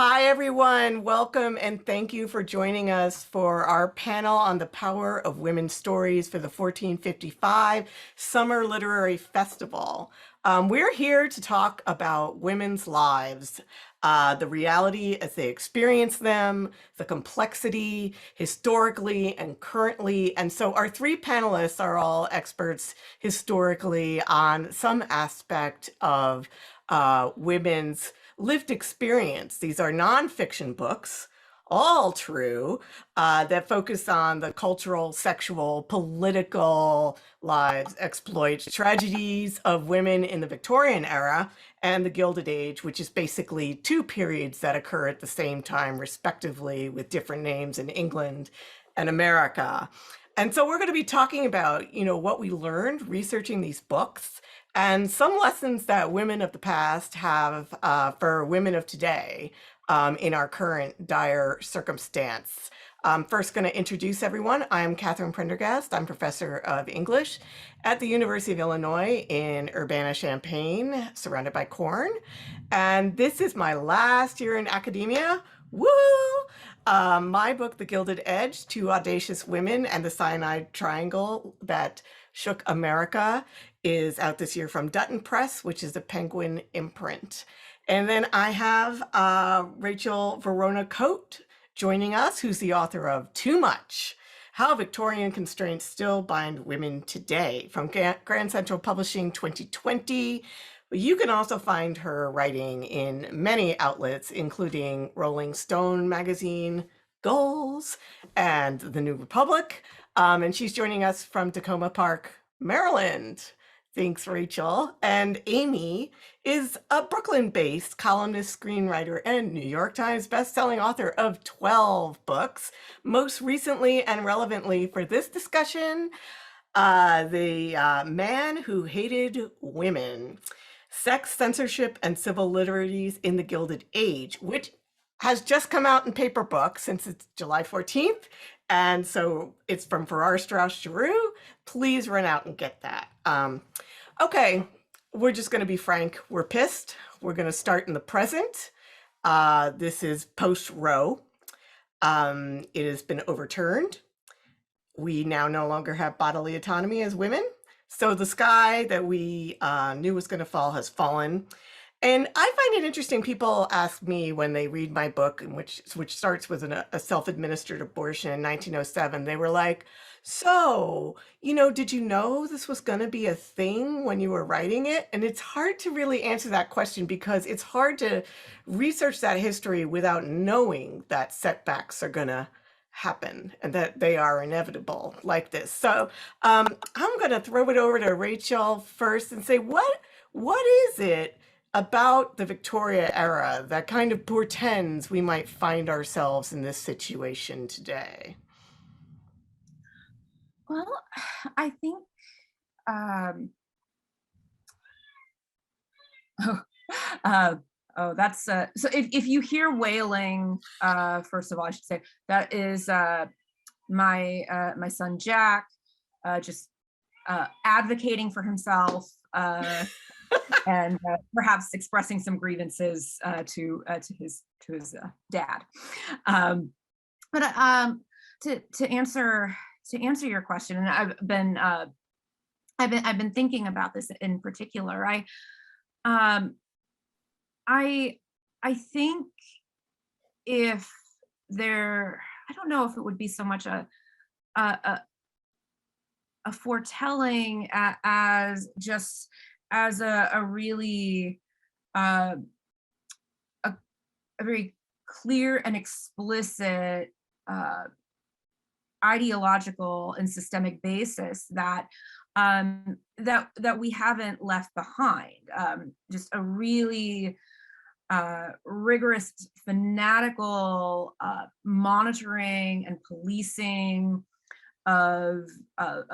Hi, everyone. Welcome and thank you for joining us for our panel on the power of women's stories for the 1455 Summer Literary Festival. We're here to talk about women's lives, the reality as they experience them, the complexity historically and currently. And so our three panelists are all experts historically on some aspect of women's lived experience. These are nonfiction books, all true, that focus on the cultural, sexual, political lives, exploits, tragedies of women in the Victorian era and the Gilded Age, which is basically two periods that occur at the same time, respectively, with different names in England and America. And so we're going to be talking about, what we learned researching these books and some lessons that women of the past have for women of today in our current dire circumstance. First, going to introduce everyone. I'm Catherine Prendergast. I'm professor of English at the University of Illinois in Urbana-Champaign, surrounded by corn. And this is my last year in academia. Woo! My book, The Gilded Edge, Two Audacious Women and the Cyanide Triangle That Shook America, is out this year from Dutton Press, which is a Penguin imprint. And then I have Rachel Vorona Cote joining us, who's the author of Too Much: How Victorian Constraints Still Bind Women Today, from Grand Central Publishing 2020. You can also find her writing in many outlets, including Rolling Stone magazine, Goals, and The New Republic. And she's joining us from Tacoma Park, Maryland. Thanks, Rachel. And Amy is a Brooklyn-based columnist, screenwriter, and New York Times bestselling author of 12 books. Most recently and relevantly for this discussion, The Man Who Hated Women: Sex, Censorship, and Civil Liberties in the Gilded Age, which has just come out in paper book since it's July 14th. And so it's from Farrar, Straus, Giroux. Please run out and get that. Okay, we're just going to be frank. We're pissed. We're going to start in the present. This is post-Roe. It has been overturned. We now no longer have bodily autonomy as women. So the sky that we knew was going to fall has fallen. And I find it interesting. People ask me when they read my book, which starts with a self-administered abortion in 1907, they were like, so, did you know this was going to be a thing when you were writing it? And it's hard to really answer that question because it's hard to research that history without knowing that setbacks are going to happen and that they are inevitable like this. So I'm going to throw it over to Rachel first and say, what is it about the Victoria era that kind of portends we might find ourselves in this situation today? Well, I think that's so if you hear wailing, first of all, I should say that is my son Jack just advocating for himself and perhaps expressing some grievances to his dad. But to answer your question, and I've been thinking about this in particular. I think if there, I don't know if it would be so much a foretelling as just as a really a very clear and explicit ideological and systemic basis that that we haven't left behind. Just a really rigorous, fanatical monitoring and policing of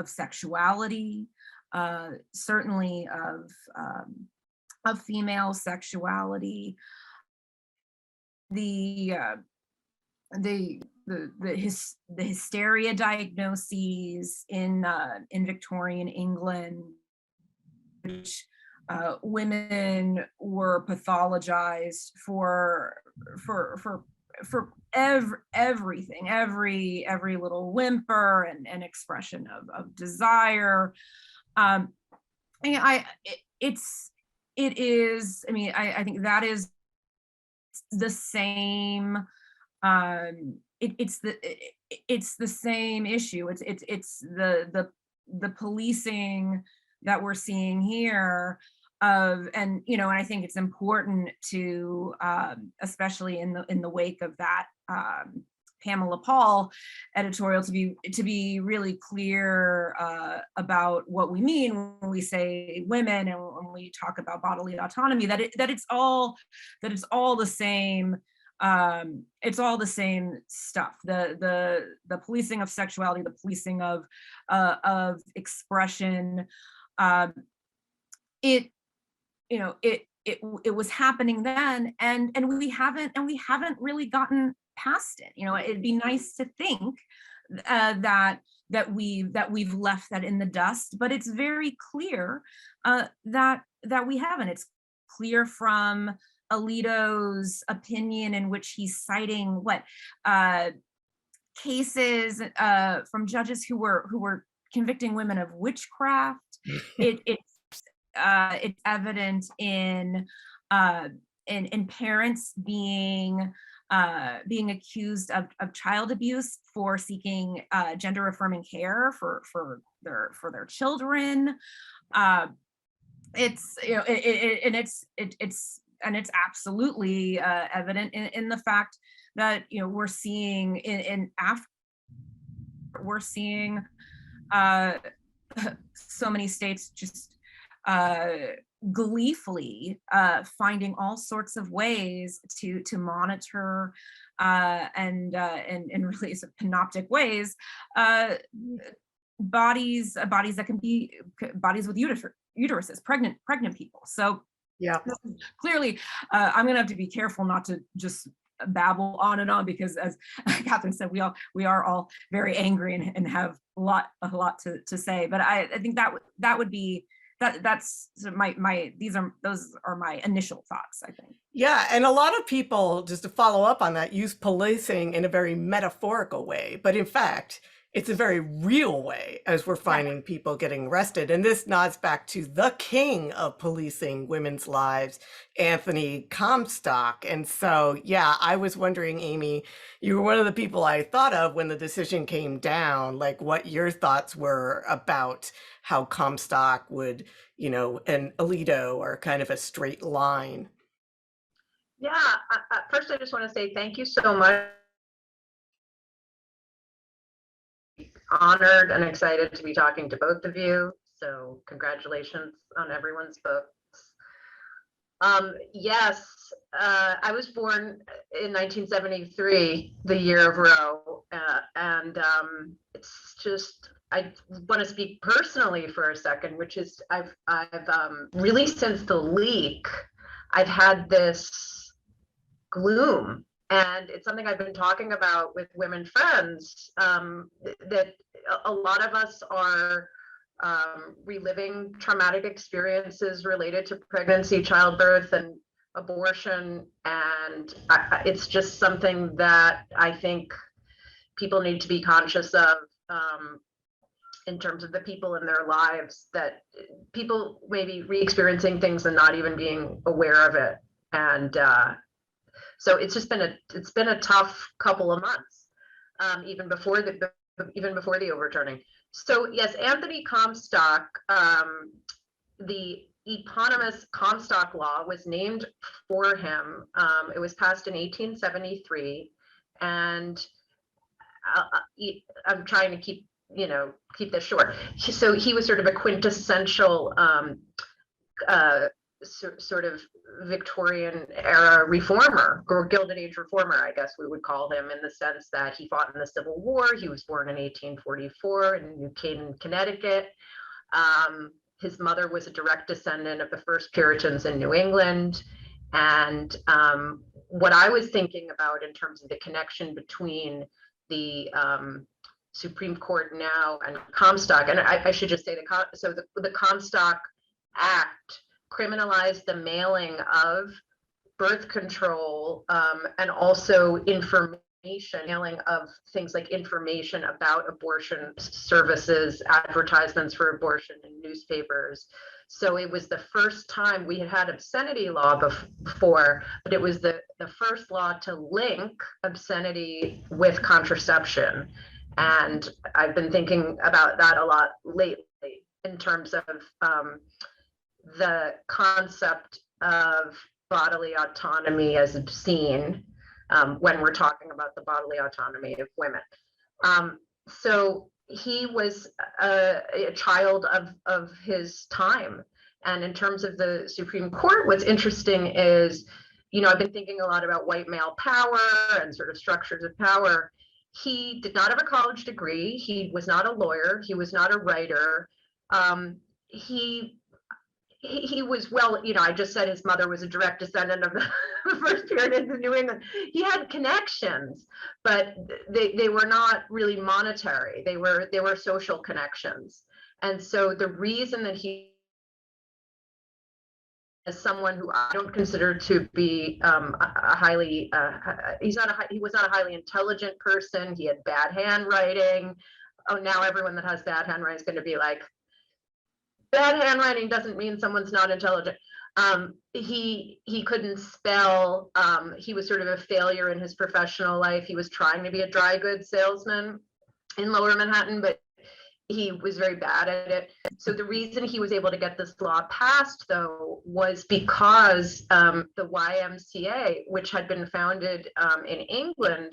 sexuality, certainly of female sexuality, the hysteria diagnoses in Victorian England, which women were pathologized for everything, every little whimper and expression of desire. It is, I mean, I think that is the same, it's the same issue. It's the policing that we're seeing here of, and I think it's important to, especially in the wake of that Pamela Paul editorial, to be really clear about what we mean when we say women and when we talk about bodily autonomy, that it's all the same. It's all the same stuff. The policing of sexuality, the policing of expression. It was happening then, and we haven't really gotten past it. It'd be nice to think that we've left that in the dust, but it's very clear that we haven't. It's clear from Alito's opinion, in which he's citing cases from judges who were convicting women of witchcraft. It's evident in parents being accused of child abuse for seeking gender affirming care for their children. It's it's absolutely evident in the fact that we're seeing we're seeing so many states just gleefully finding all sorts of ways to monitor and in really sort of panoptic ways bodies that can be bodies with uteruses, pregnant people. So yeah, clearly I'm gonna have to be careful not to just babble on and on, because as Catherine said, we are all very angry and have a lot to say. But I think that would be that's sort of those are my initial thoughts, I think. Yeah, and a lot of people, just to follow up on that, use policing in a very metaphorical way, but in fact, it's a very real way, as we're finding people getting arrested. And this nods back to the king of policing women's lives, Anthony Comstock. And so, yeah, I was wondering, Amy, you were one of the people I thought of when the decision came down, like what your thoughts were about how Comstock would, and Alito are kind of a straight line. Yeah, first I just want to say thank you so much. Honored and excited to be talking to both of you. So congratulations on everyone's books. Yes, I was born in 1973, the year of Roe, and it's just, I want to speak personally for a second, which is I've really, since the leak, I've had this gloom. And it's something I've been talking about with women friends, that a lot of us are reliving traumatic experiences related to pregnancy, childbirth, and abortion. And it's just something that I think people need to be conscious of, in terms of the people in their lives, that people may be re-experiencing things and not even being aware of it. And so it's just been a tough couple of months, even before the overturning. So yes, Anthony Comstock, the eponymous Comstock Law was named for him. It was passed in 1873, and I'm trying to keep this short. So he was sort of a quintessential sort of Victorian era reformer, or Gilded Age reformer, I guess we would call him, in the sense that he fought in the Civil War. He was born in 1844 in New Canaan, Connecticut. His mother was a direct descendant of the first Puritans in New England. And what I was thinking about in terms of the connection between the Supreme Court now and Comstock, and I should just say the Comstock Act criminalized the mailing of birth control, and also mailing of things like information about abortion services, advertisements for abortion in newspapers. So it was the first time we had had obscenity law before, but it was the first law to link obscenity with contraception. And I've been thinking about that a lot lately in terms of the concept of bodily autonomy as obscene, when we're talking about the bodily autonomy of women. So he was a child of his time. And in terms of the Supreme Court, what's interesting is, I've been thinking a lot about white male power and sort of structures of power. He did not have a college degree. He was not a lawyer. He was not a writer. He was, well, I just said his mother was a direct descendant of the first Puritans in New England. He had connections, but they were not really monetary. They were social connections. And so the reason that he, as someone who I don't consider to be he was not a highly intelligent person. He had bad handwriting. Oh, now everyone that has bad handwriting is going to be like, bad handwriting doesn't mean someone's not intelligent. He couldn't spell. He was sort of a failure in his professional life. He was trying to be a dry goods salesman in Lower Manhattan, but he was very bad at it. So the reason he was able to get this law passed, though, was because the YMCA, which had been founded in England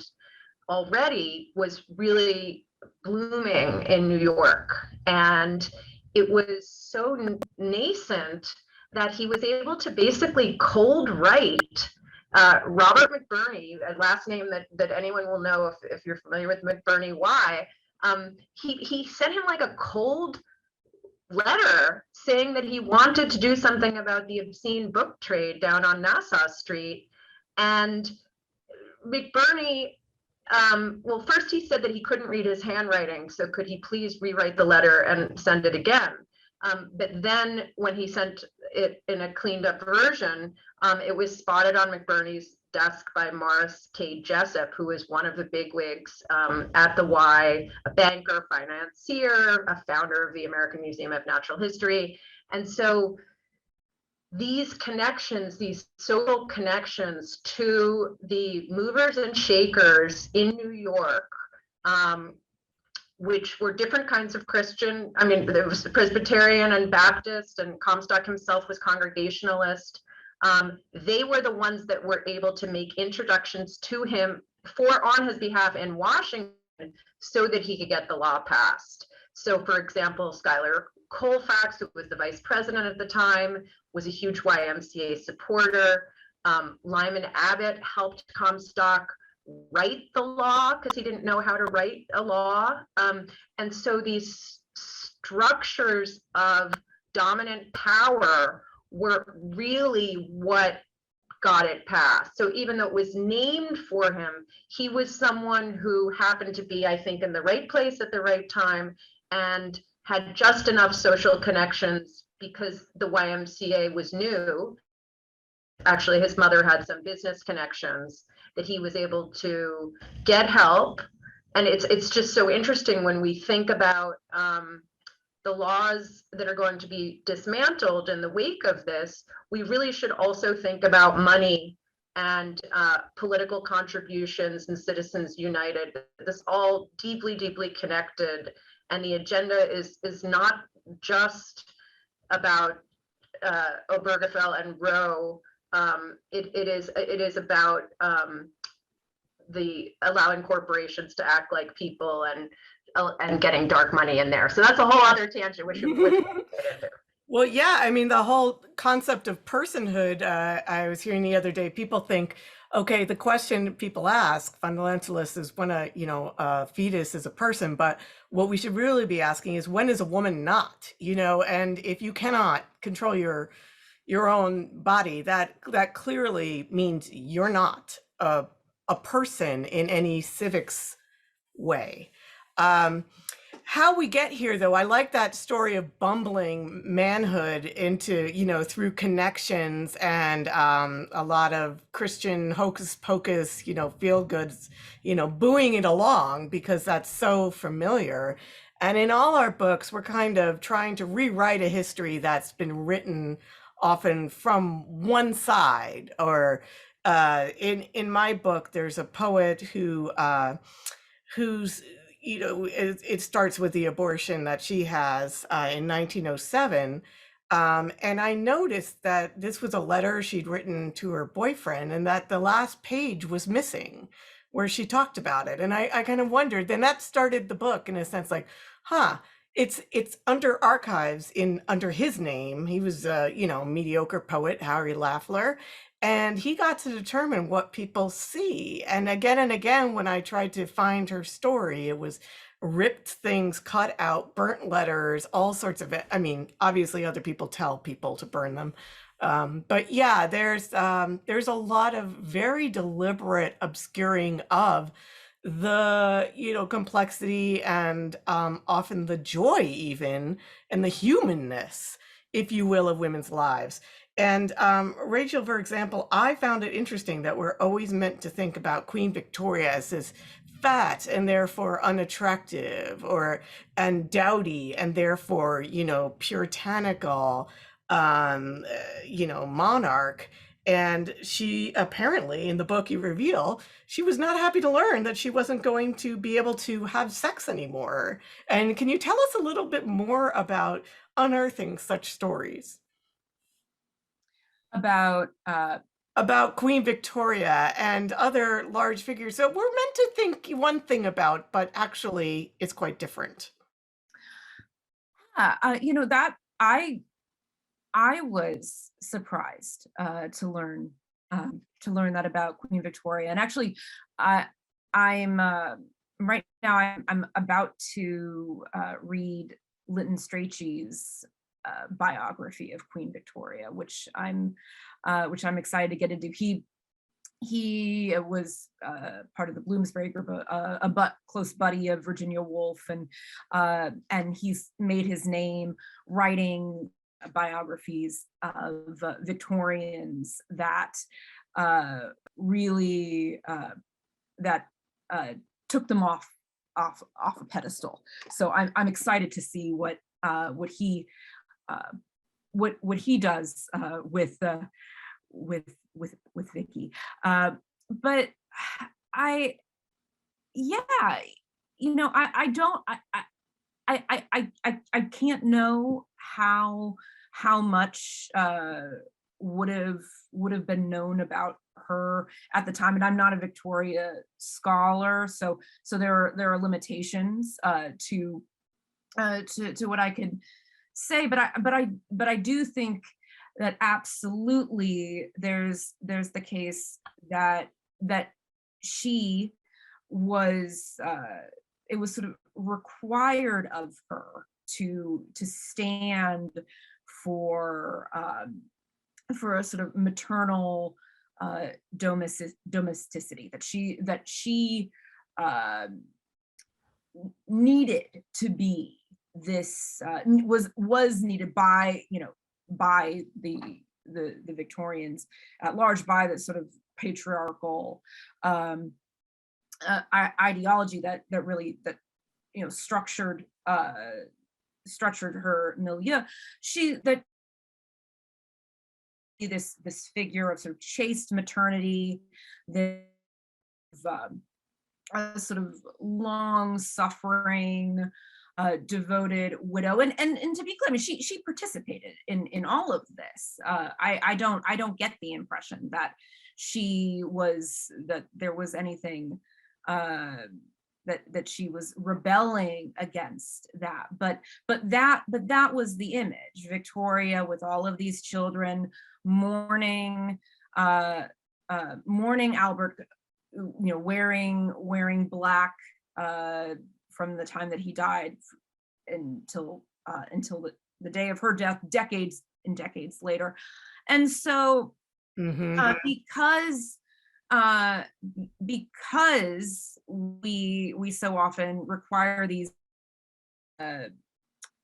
already, was really blooming in New York. And it was so nascent that he was able to basically cold write Robert McBurney, a last name that anyone will know if you're familiar with McBurney. Why? He sent him like a cold letter saying that he wanted to do something about the obscene book trade down on Nassau Street. And McBurney, well, first he said that he couldn't read his handwriting, so could he please rewrite the letter and send it again? But then when he sent it in a cleaned up version, it was spotted on McBurney's desk by Morris K. Jessup, who was one of the bigwigs at the Y, a banker, financier, a founder of the American Museum of Natural History. And so these connections, these social connections to the movers and shakers in New York, which were different kinds of Christian. I mean, there was Presbyterian and Baptist, and Comstock himself was Congregationalist. They were the ones that were able to make introductions to him on his behalf in Washington so that he could get the law passed. So, for example, Schuyler Colfax, who was the vice president at the time, was a huge YMCA supporter. Lyman Abbott helped Comstock write the law because he didn't know how to write a law. And so these structures of dominant power were really what got it passed. So even though it was named for him, he was someone who happened to be, I think, in the right place at the right time and had just enough social connections because the YMCA was new. Actually, his mother had some business connections that he was able to get help. And it's just so interesting when we think about the laws that are going to be dismantled in the wake of this. We really should also think about money and political contributions and Citizens United. This all deeply, deeply connected. And the agenda is not just about Obergefell and Roe. It is about the allowing corporations to act like people and getting dark money in there. So that's a whole other tangent which we get into. Well, yeah, I mean, the whole concept of personhood, I was hearing the other day, people think, okay, the question people ask, fundamentalists, is when a fetus is a person, but what we should really be asking is when is a woman not, and if you cannot control your own body, that clearly means you're not a person in any civics way. how we get here, though, I like that story of bumbling manhood into, through connections and a lot of Christian hocus pocus, feel goods, booing it along because that's so familiar. And in all our books, we're kind of trying to rewrite a history that's been written often from one side. Or in my book, there's a poet who's it starts with the abortion that she has in 1907. And I noticed that this was a letter she'd written to her boyfriend and that the last page was missing where she talked about it. And I kind of wondered, then that started the book in a sense, like, huh, it's under archives under his name. He was a, mediocre poet, Harry Lafler, and he got to determine what people see. And again, when I tried to find her story, it was ripped things, cut out, burnt letters, all sorts of it. I mean, obviously other people tell people to burn them. But yeah, there's a lot of very deliberate obscuring of the, complexity and often the joy even, and the humanness, if you will, of women's lives. And Rachel, for example, I found it interesting that we're always meant to think about Queen Victoria as this fat and therefore unattractive, and dowdy and therefore, puritanical, monarch. And she apparently, in the book you reveal, she was not happy to learn that she wasn't going to be able to have sex anymore. And can you tell us a little bit more about unearthing such stories? About Queen Victoria and other large figures that we're meant to think one thing about, but actually it's quite different. That I was surprised to learn that about Queen Victoria. And actually, I'm right now I'm about to read Lytton Strachey's biography of Queen Victoria, which I'm excited to get into. He was part of the Bloomsbury group, a close buddy of Virginia Woolf, and he's made his name writing biographies of Victorians that really took them off a pedestal. So I'm excited to see what he does with Vicky. But I can't know how much would have been known about her at the time, and I'm not a Victoria scholar, so there are limitations to what I could say, but I do think that absolutely there's the case that she was it was sort of required of her to stand for a sort of maternal domesticity, that she needed to be this, was needed by the Victorians at large, by the sort of patriarchal ideology that really structured her milieu. This figure of sort of chaste maternity, this sort of long suffering, devoted widow, and to be clear, I mean, she participated in all of this. I don't get the impression that there was anything that she was rebelling against that, but that was the image. Victoria with all of these children, mourning Albert, wearing black from the time that he died until the day of her death, decades and decades later. And so because we so often require these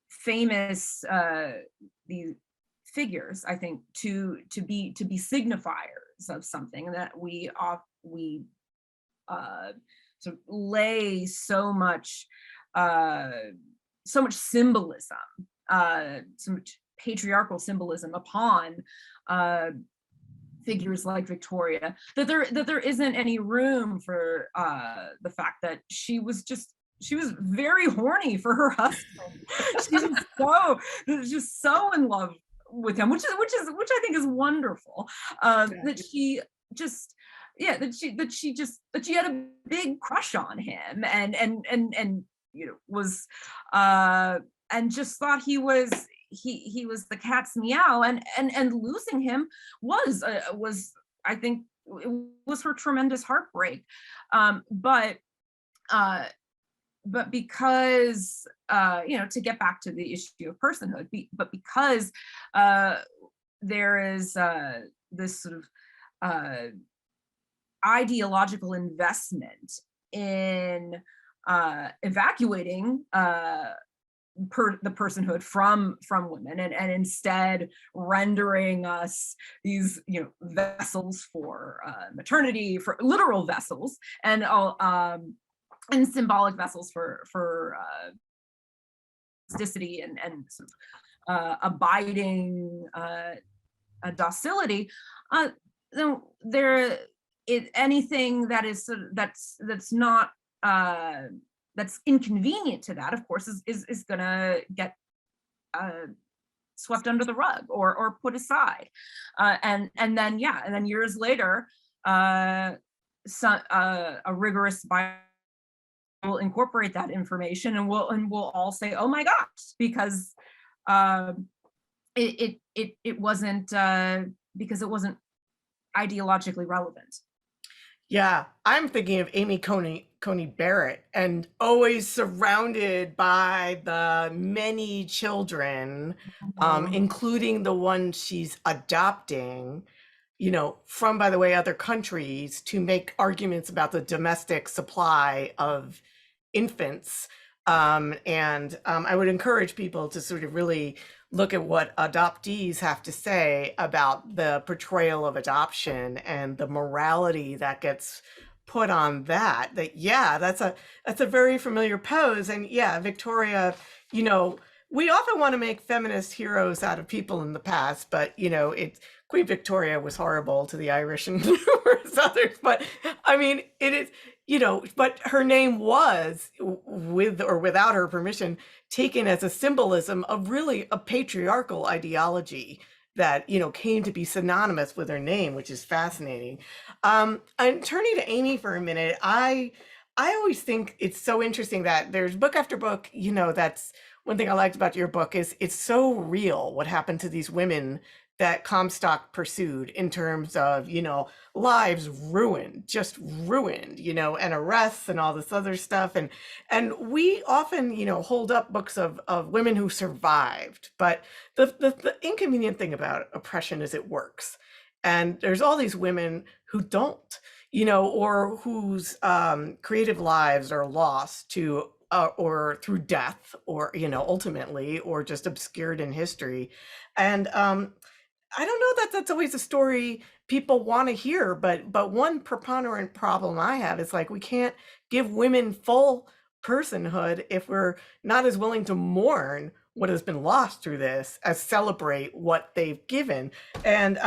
famous these figures, I think, to be signifiers of something, that we sort of lay so much symbolism, so much patriarchal symbolism upon figures like Victoria, that there isn't any room for the fact that she was very horny for her husband. She was just so in love with him, which I think is wonderful. That she just, yeah, that she had a big crush on him, and was and just thought he was the cat's meow, and losing him was I think it was her tremendous heartbreak. But because to get back to the issue of personhood, but because there is this sort of ideological investment in evacuating the personhood from women, and instead rendering us these vessels for maternity, for literal vessels, and symbolic vessels for domesticity and sort of abiding docility. Then anything that is that's not that's inconvenient to that, of course, is gonna get swept under the rug or put aside, and then years later, a rigorous will incorporate that information, and we'll all say, oh my gosh, because it wasn't because it wasn't ideologically relevant. Yeah, I'm thinking of Amy Coney Barrett, and always surrounded by the many children, including the one she's adopting, from, by the way, other countries, to make arguments about the domestic supply of infants. I would encourage people to sort of really look at what adoptees have to say about the portrayal of adoption and the morality that gets put on that. That's a very familiar pose. And yeah, Victoria, we often want to make feminist heroes out of people in the past, but Queen Victoria was horrible to the Irish and numerous others. But I mean, it is, but her name was, with or without her permission, taken as a symbolism of really a patriarchal ideology that came to be synonymous with her name, which is fascinating. I'm turning to Amy for a minute. I always think it's so interesting that there's book after book. That's one thing I liked about your book, is it's so real what happened to these women that Comstock pursued, in terms of, lives ruined, just ruined, and arrests and all this other stuff. And we often, hold up books of women who survived. But the inconvenient thing about oppression is it works. And there's all these women who don't, or whose creative lives are lost to, or through death, or, ultimately, or just obscured in history. And I don't know that that's always a story people want to hear, but one preponderant problem I have is, like, we can't give women full personhood if we're not as willing to mourn what has been lost through this as celebrate what they've given. And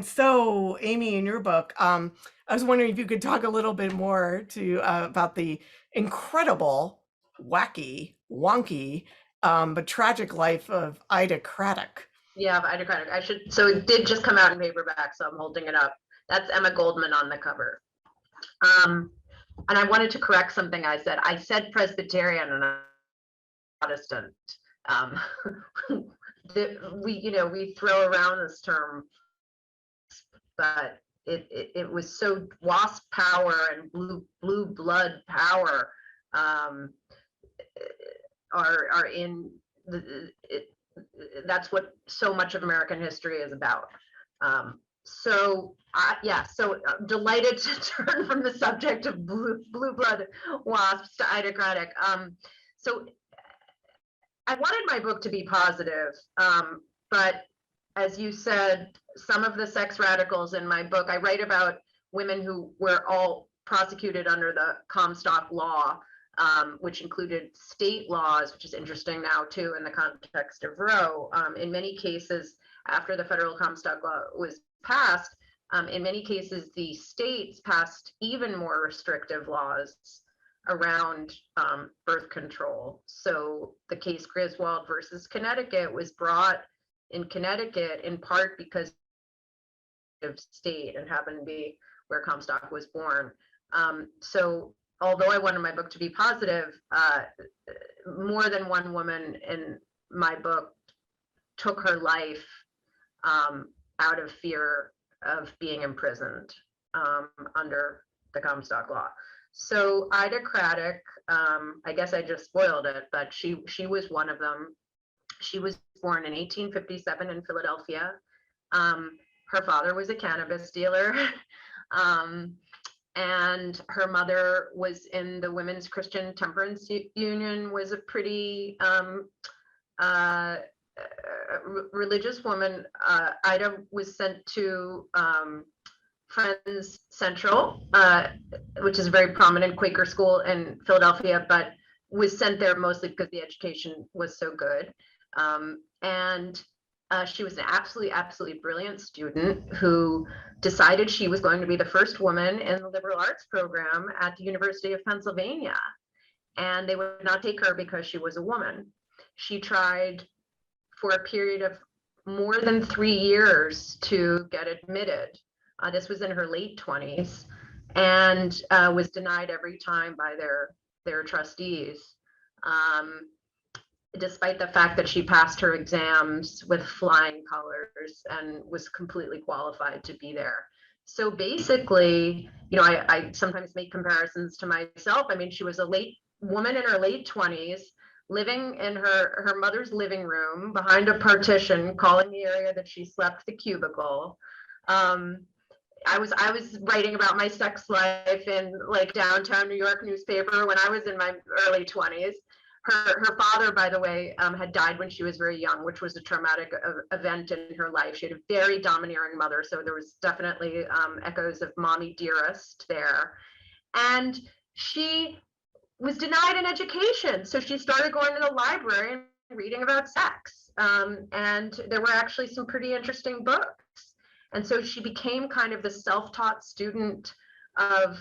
so, Amy, in your book, I was wondering if you could talk a little bit more about the incredible, wacky, wonky, but tragic life of Ida Craddock. Yeah, Ida Craddock. So it did just come out in paperback, so I'm holding it up. That's Emma Goldman on the cover. And I wanted to correct something I said. I said Presbyterian and not Protestant. We throw around this term, but it was so WASP power and blue blood power are in that's what so much of American history is about. So delighted to turn from the subject of blue blood WASPs to Ida Craddock. So I wanted my book to be positive, but as you said, some of the sex radicals in my book, I write about women who were all prosecuted under the Comstock law, which included state laws, which is interesting now too in the context of Roe. In many cases, after the federal Comstock law was passed, in many cases, the states passed even more restrictive laws around birth control. So the case Griswold versus Connecticut was brought in Connecticut in part because of state and happened to be where Comstock was born. So although I wanted my book to be positive, more than one woman in my book took her life out of fear of being imprisoned under the Comstock law. So Ida Craddock, I guess I just spoiled it, but she was one of them. She was born in 1857 in Philadelphia. Her father was a cannabis dealer, and her mother was in the Women's Christian Temperance Union, was a pretty religious woman. Ida was sent to Friends Central, which is a very prominent Quaker school in Philadelphia, but was sent there mostly because the education was so good. And she was an absolutely brilliant student who decided she was going to be the first woman in the liberal arts program at the University of Pennsylvania. And they would not take her because she was a woman. She tried for a period of more than 3 years to get admitted. This was in her late 20s, and was denied every time by their trustees, despite the fact that she passed her exams with flying colors and was completely qualified to be there. So basically, you know, I sometimes make comparisons to myself. I mean, she was a late woman in her late 20s, living in her mother's living room behind a partition, calling the area that she slept the cubicle. I was writing about my sex life in like downtown New York newspaper when I was in my early 20s. Her father, by the way, had died when she was very young, which was a traumatic event in her life. She had a very domineering mother, so there was definitely echoes of mommy dearest there. And she was denied an education, so she started going to the library and reading about sex. And there were actually some pretty interesting books. And so she became kind of the self-taught student of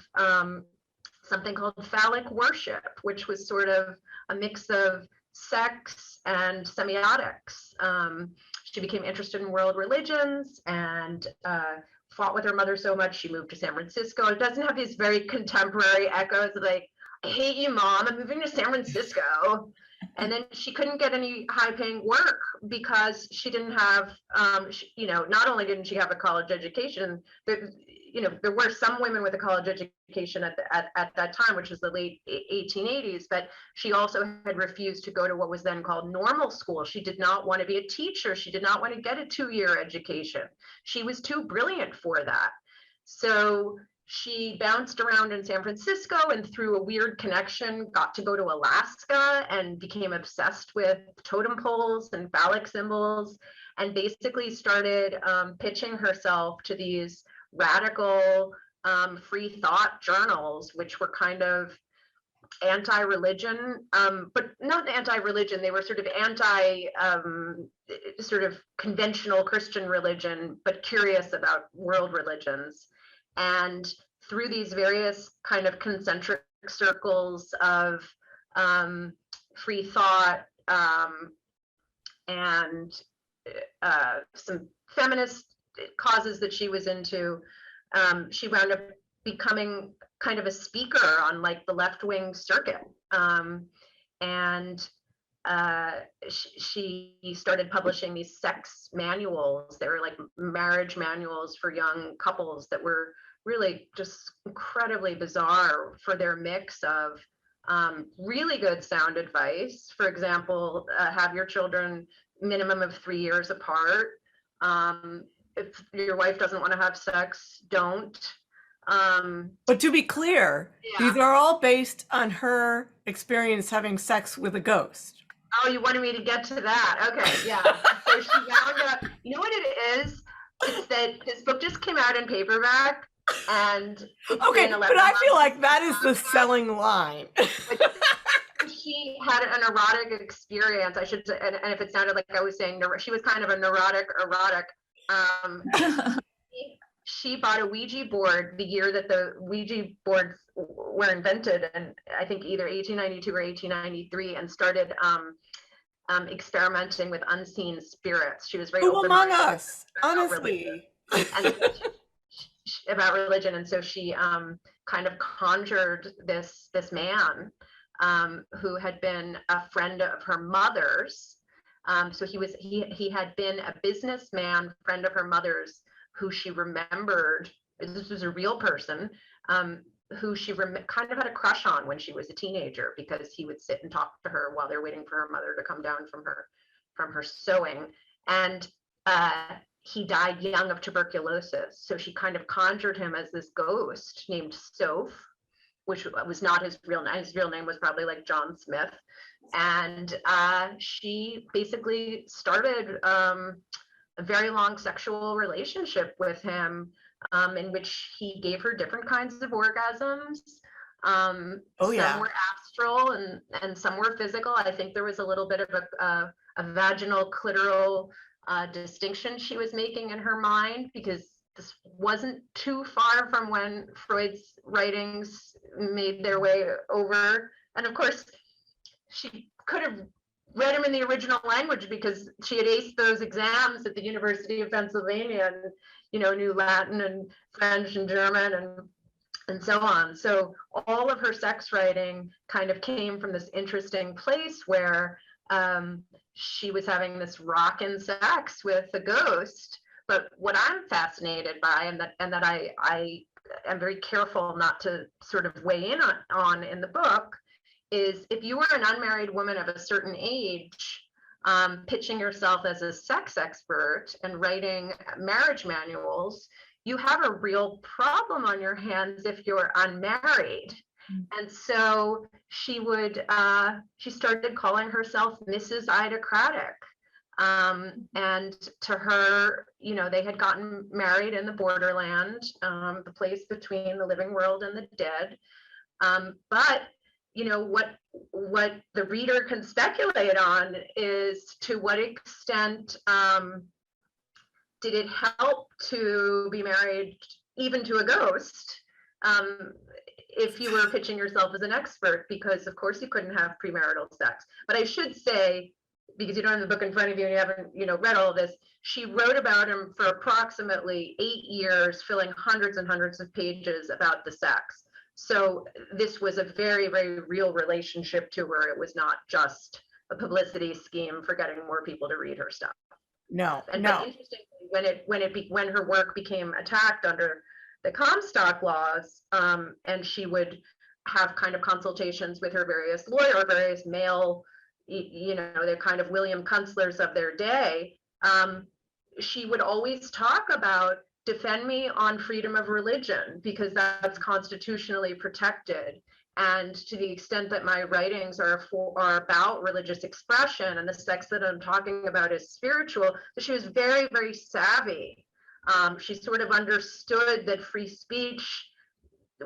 something called phallic worship, which was sort of a mix of sex and semiotics. She became interested in world religions and fought with her mother so much she moved to San Francisco. It doesn't have these very contemporary echoes of like, I hate you, Mom, I'm moving to San Francisco. And then she couldn't get any high-paying work because she didn't have, you know, not only didn't she have a college education, you know, there were some women with a college education at that time, which was the late 1880s, but she also had refused to go to what was then called normal school. She did not want to be a teacher. She did not want to get a 2-year education. She was too brilliant for that. So she bounced around in San Francisco and through a weird connection got to go to Alaska and became obsessed with totem poles and phallic symbols and basically started pitching herself to these radical free thought journals, which were kind of anti-religion, but not anti-religion. They were sort of anti sort of conventional Christian religion, but curious about world religions. And through these various kind of concentric circles of free thought and some feminist causes that she was into, she wound up becoming kind of a speaker on like the left-wing circuit. And she started publishing these sex manuals. They were like marriage manuals for young couples that were really just incredibly bizarre for their mix of really good sound advice. For example, have your children minimum of 3 years apart. If your wife doesn't want to have sex, don't. But to be clear, Yeah. these are all based on her experience having sex with a ghost. Oh, you wanted me to get to that. Okay, yeah. So she wound up, you know what it is? It's that this book just came out in paperback and it's Okay, been 11 but I feel months. like that is the selling line. She had an erotic experience, I should say, and if it sounded like I was saying, she was kind of a neurotic erotic. She bought a Ouija board the year that the Ouija boards were invented, and I think either 1892 or 1893, and started experimenting with unseen spirits. She was very Who among open-minded us, about religion. honestly? And about religion, and so she kind of conjured this man who had been a friend of her mother's. So he had been a businessman, friend of her mother's, who she remembered. This was a real person who she kind of had a crush on when she was a teenager, because he would sit and talk to her while they're waiting for her mother to come down from her sewing. And he died young of tuberculosis. So she kind of conjured him as this ghost named Sohn, which was not his real name. His real name was probably like John Smith. And she basically started a very long sexual relationship with him, in which he gave her different kinds of orgasms. Some were astral and some were physical. I think there was a little bit of a vaginal clitoral distinction she was making in her mind, because this wasn't too far from when Freud's writings made their way over. And of course, she could have read him in the original language because she had aced those exams at the University of Pennsylvania and, knew Latin and French and German and so on. So all of her sex writing kind of came from this interesting place where she was having this rockin' sex with a ghost. But what I'm fascinated by, and that I am very careful not to sort of weigh in on in the book, is if you were an unmarried woman of a certain age, pitching yourself as a sex expert and writing marriage manuals, you have a real problem on your hands if you're unmarried. And so she started calling herself Mrs. Idocratic. And to her, they had gotten married in the borderland, the place between the living world and the dead. But what the reader can speculate on is, to what extent did it help to be married even to a ghost, if you were pitching yourself as an expert, because of course you couldn't have premarital sex. But I should say, because you don't have the book in front of you and you haven't read all of this, she wrote about him for approximately 8 years, filling hundreds and hundreds of pages about the sex. So this was a very, very real relationship to her. It was not just a publicity scheme for getting more people to read her stuff. No. But interestingly, when her work became attacked under the Comstock laws, and she would have kind of consultations with her various male, they're kind of William Kunstler's of their day, she would always talk about, defend me on freedom of religion, because that's constitutionally protected. And to the extent that my writings are about religious expression, and the sex that I'm talking about is spiritual, so she was very, very savvy. She sort of understood that free speech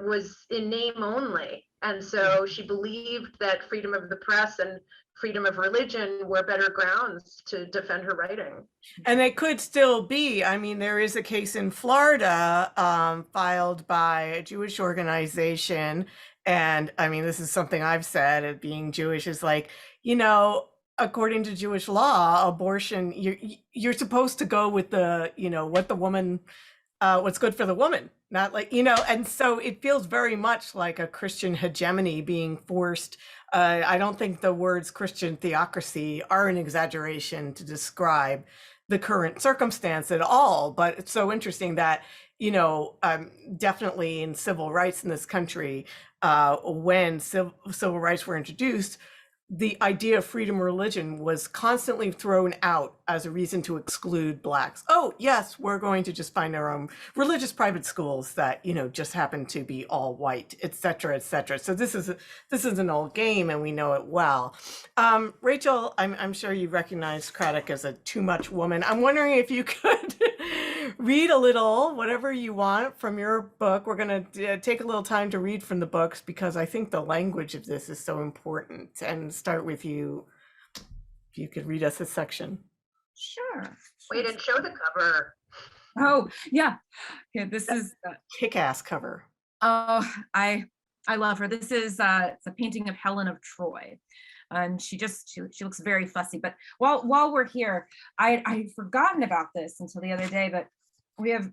was in name only. And so she believed that freedom of the press and freedom of religion were better grounds to defend her writing. And it could still be. I mean, there is a case in Florida filed by a Jewish organization. And I mean, this is something I've said, being Jewish, is like, according to Jewish law, abortion, you're supposed to go with the, what the woman, what's good for the woman, not like, and so it feels very much like a Christian hegemony being forced. I don't think the words Christian theocracy are an exaggeration to describe the current circumstance at all. But it's so interesting that, definitely in civil rights in this country, when civil rights were introduced, the idea of freedom of religion was constantly thrown out as a reason to exclude blacks. Oh, yes, we're going to just find our own religious private schools that, you know, just happen to be all white, et cetera, et cetera. So this is an old game, and we know it well. Rachel, I'm sure you recognize Craddock as a too much woman. I'm wondering if you could read a little, whatever you want from your book. We're going to take a little time to read from the books because I think the language of this is so important. And start with you. If you could read us a section. Sure. Wait, and show the cover. Oh, yeah. Okay, this is Kick-ass cover. oh, I love her. This is it's a painting of Helen of Troy. And she looks very fussy. But while we're here, I'd forgotten about this until the other day, but we have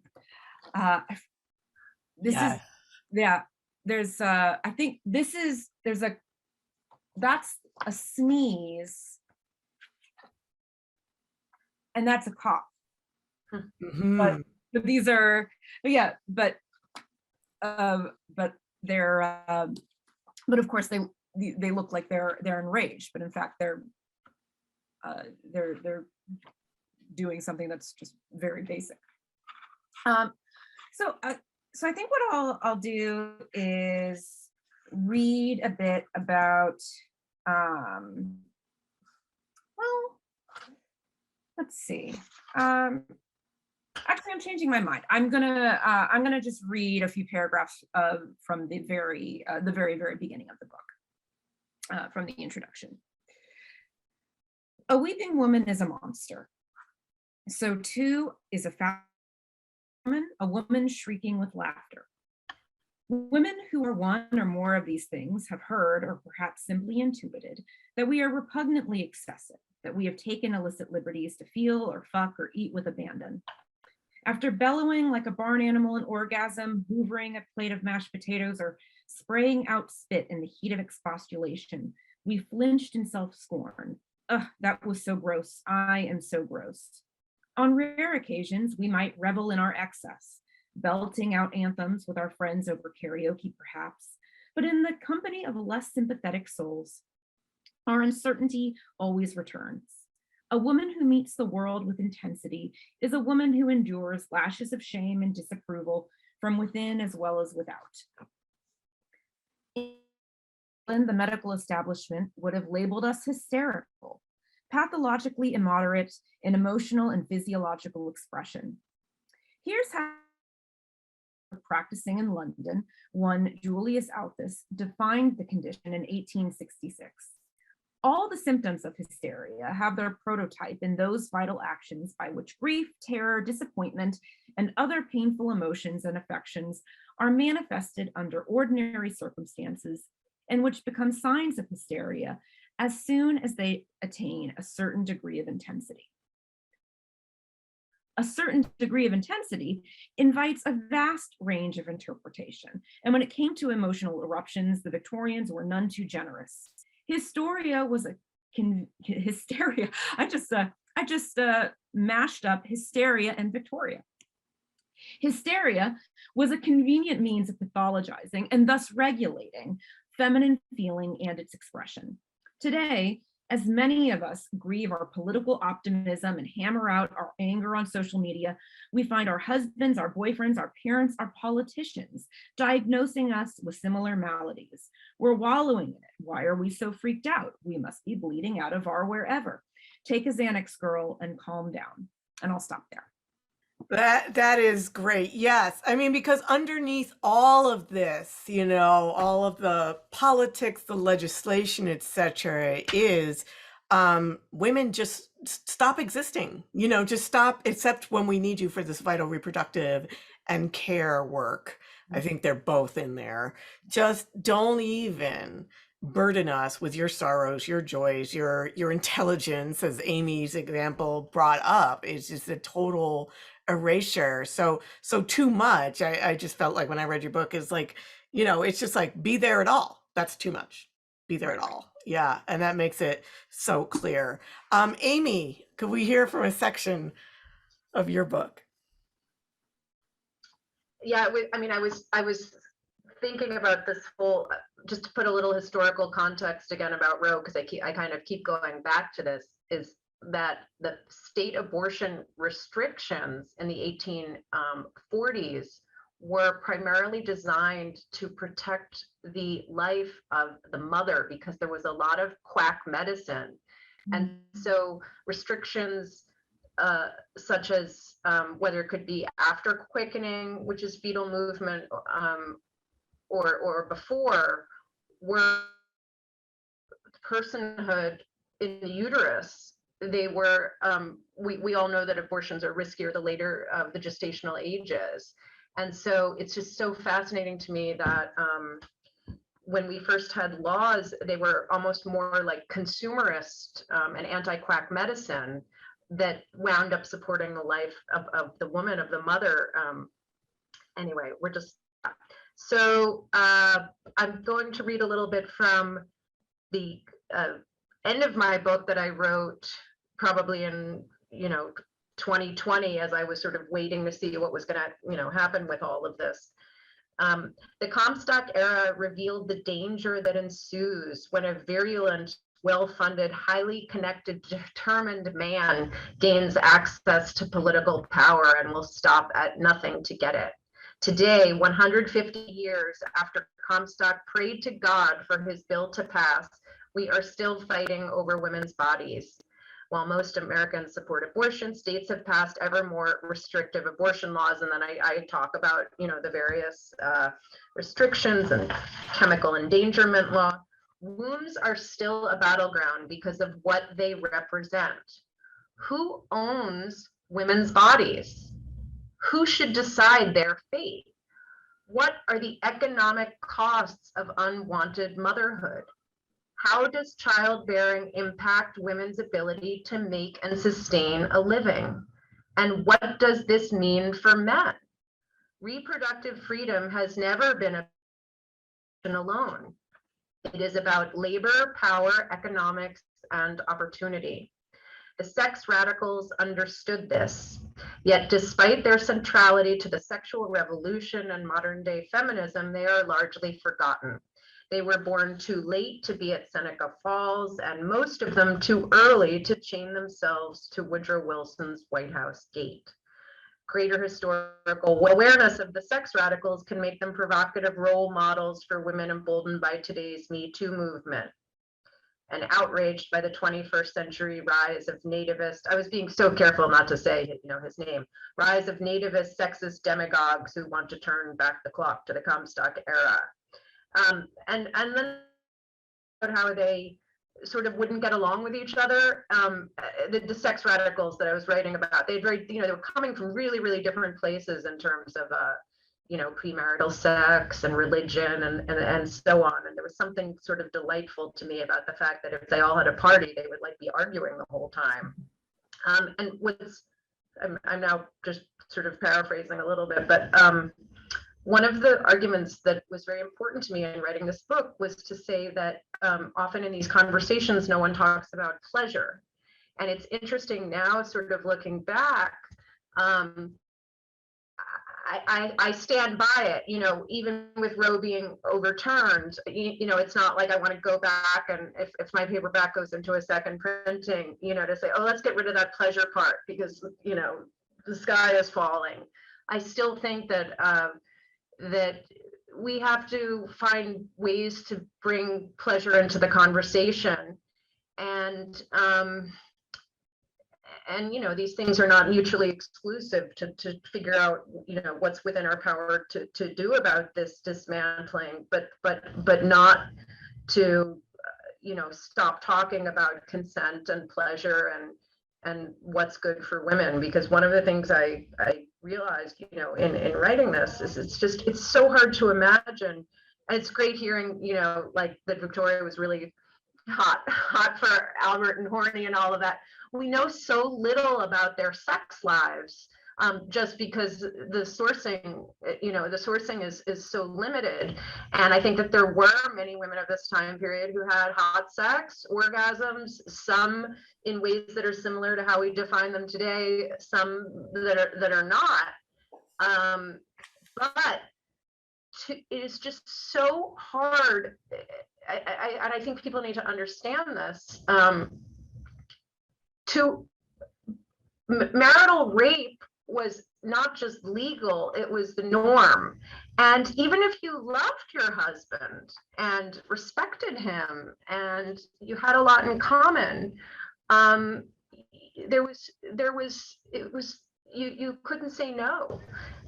this Yes. is yeah, there's I think that's a sneeze, and that's a cough. Mhm. But these are but they're but of course they look like they're enraged, but in fact they're doing something that's just very basic. So I think what I'll do is read a bit about well, let's see. Actually, I'm changing my mind. I'm gonna just read a few paragraphs from the very beginning of the book, from the introduction. A weeping woman is a monster. So too is a fat woman, a woman shrieking with laughter. Women who are one or more of these things have heard, or perhaps simply intuited, that we are repugnantly excessive, that we have taken illicit liberties to feel or fuck or eat with abandon. After bellowing like a barn animal in orgasm, hoovering a plate of mashed potatoes, or spraying out spit in the heat of expostulation, we flinched in self-scorn. Ugh, that was so gross. I am so gross. On rare occasions, we might revel in our excess, belting out anthems with our friends over karaoke perhaps, but in the company of less sympathetic souls, our uncertainty always returns. A woman who meets the world with intensity is a woman who endures lashes of shame and disapproval from within as well as without. The medical establishment would have labeled us hysterical, pathologically immoderate in emotional and physiological expression. Here's how practicing in London, one Julius Althus defined the condition in 1866. All the symptoms of hysteria have their prototype in those vital actions by which grief, terror, disappointment, and other painful emotions and affections are manifested under ordinary circumstances, and which become signs of hysteria as soon as they attain a certain degree of intensity. A certain degree of intensity invites a vast range of interpretation. And when it came to emotional eruptions, the Victorians were none too generous. Hysteria was hysteria. I just mashed up hysteria and Victoria. Hysteria was a convenient means of pathologizing and thus regulating feminine feeling and its expression. Today, as many of us grieve our political optimism and hammer out our anger on social media, we find our husbands, our boyfriends, our parents, our politicians diagnosing us with similar maladies. We're wallowing in it. Why are we so freaked out? We must be bleeding out of our wherever. Take a Xanax, girl, and calm down. And I'll stop there. That is great. Yes. I mean, because underneath all of this, you know, all of the politics, the legislation, etc., is women just stop existing, you know, just stop, except when we need you for this vital reproductive and care work. I think they're both in there. Just don't even burden us with your sorrows, your joys, your intelligence, as Amy's example brought up. It's just a total erasure. So too much. I just felt like when I read your book is like, you know, it's just like, be there at all. That's too much. Be there at all. Yeah. And that makes it so clear. Amy, could we hear from a section of your book? Yeah, I was thinking about this whole, just to put a little historical context again about Roe, because I kind of keep going back to this, is that the state abortion restrictions in the 1840s were primarily designed to protect the life of the mother, because there was a lot of quack medicine. And so restrictions such as whether it could be after quickening, which is fetal movement, or before, were personhood in the uterus. They were, we all know that abortions are riskier the later the gestational ages. And so it's just so fascinating to me that when we first had laws, they were almost more like consumerist and anti-quack medicine that wound up supporting the life of the woman, of the mother. Anyway, we're just, so I'm going to read a little bit from the end of my book that I wrote probably in, 2020, as I was sort of waiting to see what was going to, happen with all of this. The Comstock era revealed the danger that ensues when a virulent, well-funded, highly connected, determined man gains access to political power and will stop at nothing to get it. Today, 150 years after Comstock prayed to God for his bill to pass, we are still fighting over women's bodies. While most Americans support abortion, states have passed ever more restrictive abortion laws. And then I talk about, the various restrictions and chemical endangerment law. Wombs are still a battleground because of what they represent. Who owns women's bodies? Who should decide their fate? What are the economic costs of unwanted motherhood? How does childbearing impact women's ability to make and sustain a living? And what does this mean for men? Reproductive freedom has never been alone. It is about labor, power, economics, and opportunity. The sex radicals understood this, yet despite their centrality to the sexual revolution and modern-day feminism, they are largely forgotten. They were born too late to be at Seneca Falls, and most of them too early to chain themselves to Woodrow Wilson's White House gate. Greater historical awareness of the sex radicals can make them provocative role models for women emboldened by today's Me Too movement. And outraged by the 21st century rise of nativist, I was being so careful not to say, his name, rise of nativist sexist demagogues who want to turn back the clock to the Comstock era. And then how they sort of wouldn't get along with each other. The sex radicals that I was writing about, they were coming from really, really different places in terms of, premarital sex and religion and so on. And there was something sort of delightful to me about the fact that if they all had a party, they would be arguing the whole time. And I'm now just sort of paraphrasing a little bit, but one of the arguments that was very important to me in writing this book was to say that often in these conversations, no one talks about pleasure. And it's interesting now, sort of looking back, I stand by it, even with Roe being overturned, it's not like I want to go back and if my paperback goes into a second printing, to say, oh, let's get rid of that pleasure part because, the sky is falling. I still think that that we have to find ways to bring pleasure into the conversation, and these things are not mutually exclusive to figure out what's within our power to do about this dismantling, but not to stop talking about consent and pleasure and what's good for women, because one of the things I realized in writing this is it's so hard to imagine. And it's great hearing like that Victoria was really hot for Albert and horny and all of that. We know so little about their sex lives just because the sourcing is so limited. And I think that there were many women of this time period who had hot sex, orgasms, some in ways that are similar to how we define them today, some that are not. But it is just so hard. And I think people need to understand this. Marital rape was not just legal, it was the norm. And even if you loved your husband and respected him and you had a lot in common, you couldn't say no.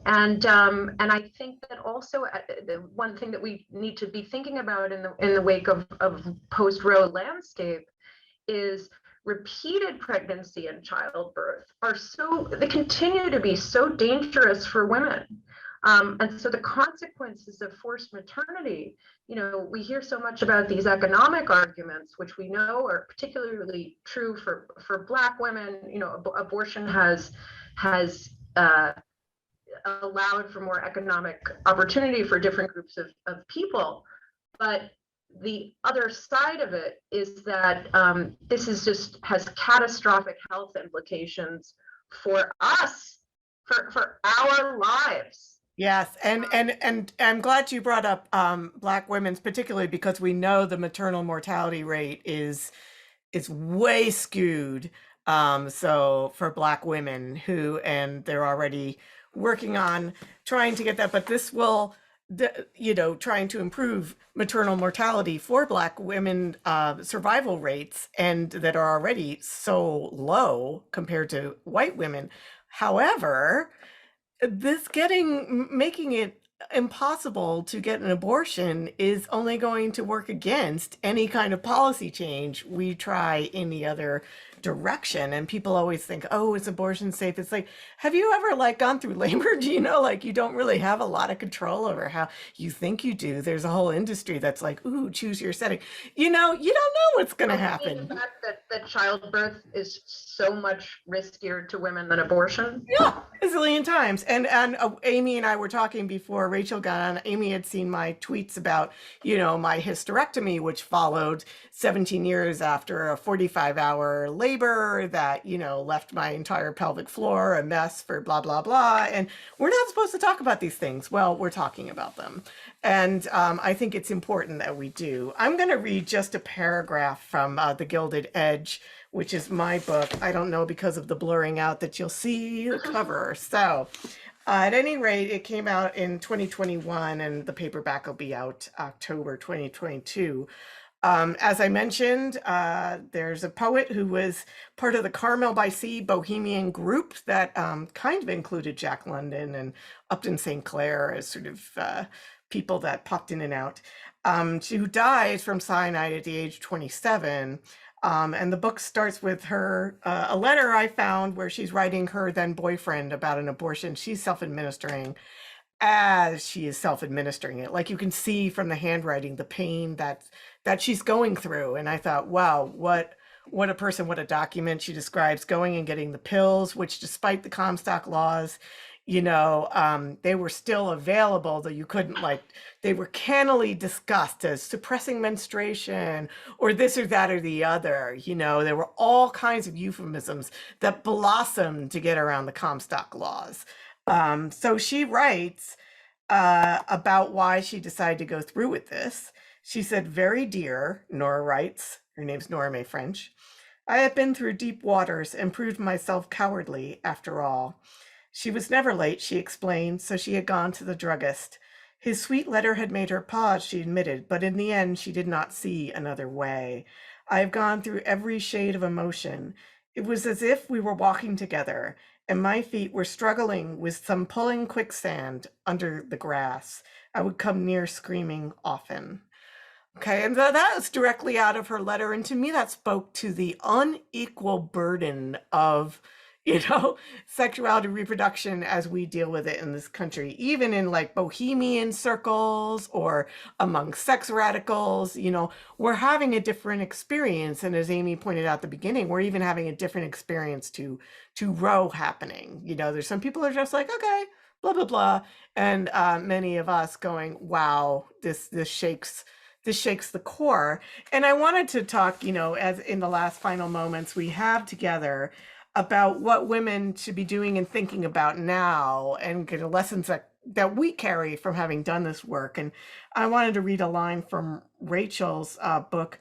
And I think that also the one thing that we need to be thinking about in the wake of post-Roe landscape is repeated pregnancy and childbirth they continue to be so dangerous for women. And so the consequences of forced maternity, we hear so much about these economic arguments, which we know are particularly true for Black women. Abortion has allowed for more economic opportunity for different groups of people. But the other side of it is that this has catastrophic health implications for us, for our lives. Yes, and I'm glad you brought up Black women's, particularly because we know the maternal mortality rate is way skewed. So for Black women and they're already working on trying to get that, but this will, trying to improve maternal mortality for Black women survival rates, and that are already so low compared to white women. However, making it impossible to get an abortion is only going to work against any kind of policy change we try in the other direction. And people always think, oh, is abortion safe? It's like, have you ever gone through labor? Do you know, you don't really have a lot of control over how you think you do. There's a whole industry that's like, ooh, choose your setting. You don't know what's going to happen. The fact that childbirth is so much riskier to women than abortion. Yeah, a zillion times. And Amy and I were talking before Rachel got on. Amy had seen my tweets about, my hysterectomy, which followed 17 years after a 45-hour labor that, left my entire pelvic floor a mess for blah, blah, blah. And we're not supposed to talk about these things. Well, we're talking about them. And I think it's important that we do. I'm going to read just a paragraph from The Gilded Edge, which is my book. I don't know, because of the blurring out, that you'll see the cover. So at any rate, it came out in 2021 and the paperback will be out October 2022. As I mentioned, there's a poet who was part of the Carmel by Sea Bohemian group that kind of included Jack London and Upton St. Clair as sort of people that popped in and out, who died from cyanide at the age of 27. And the book starts with her, a letter I found where she's writing her then boyfriend about an abortion she's self-administering as she is self-administering it. You can see from the handwriting, the pain that she's going through. And I thought, wow, what a person, what a document. She describes going and getting the pills, which despite the Comstock laws, they were still available, though you couldn't, they were cannily discussed as suppressing menstruation or this or that or the other. There were all kinds of euphemisms that blossomed to get around the Comstock laws. So she writes about why she decided to go through with this. She said, "Very dear," Nora writes, her name's Nora Mae French, "I have been through deep waters and proved myself cowardly after all." She was never late, she explained, so she had gone to the druggist. His sweet letter had made her pause, she admitted, but in the end she did not see another way. "I have gone through every shade of emotion. It was as if we were walking together, and my feet were struggling with some pulling quicksand under the grass. I would come near screaming often." Okay, and that was directly out of her letter. And to me, that spoke to the unequal burden of, sexuality, reproduction as we deal with it in this country, even in bohemian circles or among sex radicals. We're having a different experience. And as Amy pointed out at the beginning, we're even having a different experience to Roe happening. There's some people are just like, okay, blah, blah, blah. And many of us going, wow, this shakes the core. And I wanted to talk, as in the last final moments we have together, about what women should be doing and thinking about now, and lessons that that we carry from having done this work. And I wanted to read a line from Rachel's book.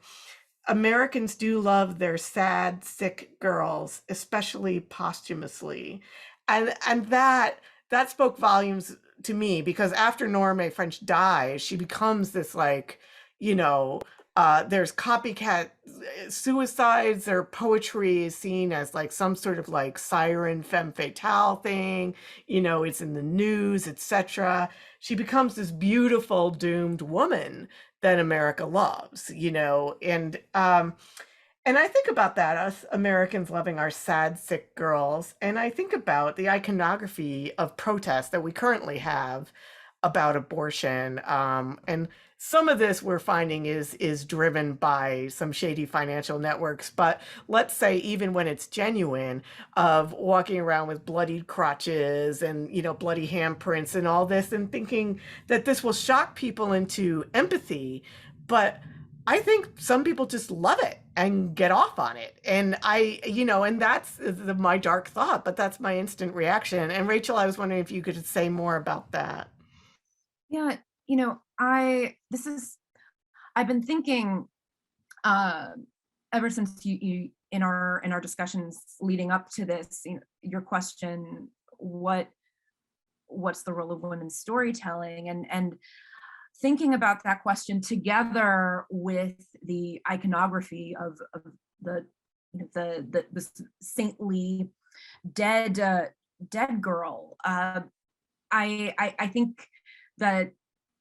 Americans do love their sad, sick girls, especially posthumously. And that spoke volumes to me, because after Norma French dies, she becomes this, like, you know, there's copycat suicides, or poetry is seen as like some sort of like siren femme fatale thing, it's in the news, etc. She becomes this beautiful doomed woman that America loves, and I think about that, us Americans loving our sad, sick girls. And I think about the iconography of protest that we currently have about abortion. And some of this we're finding is driven by some shady financial networks. But let's say, even when it's genuine, of walking around with bloodied crotches and, bloody handprints and all this, and thinking that this will shock people into empathy. But I think some people just love it and get off on it. And and that's my dark thought, but that's my instant reaction. And Rachel, I was wondering if you could say more about that. Yeah, I've been thinking ever since you in our discussions leading up to this, your question, what's the role of women's storytelling, and thinking about that question together with the iconography of the the saintly dead girl. I think that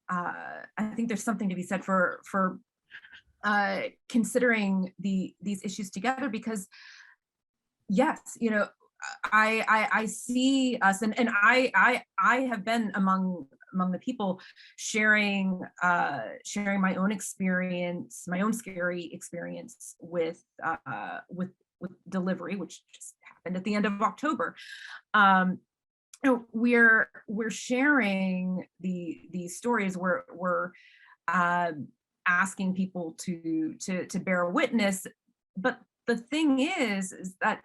I think there's something to be said for considering these issues together, because yes, I see us, and I have been among the people sharing my own experience, my own scary experience with delivery, which just happened at the end of October. We're sharing these stories. We're asking people to bear witness. But the thing is that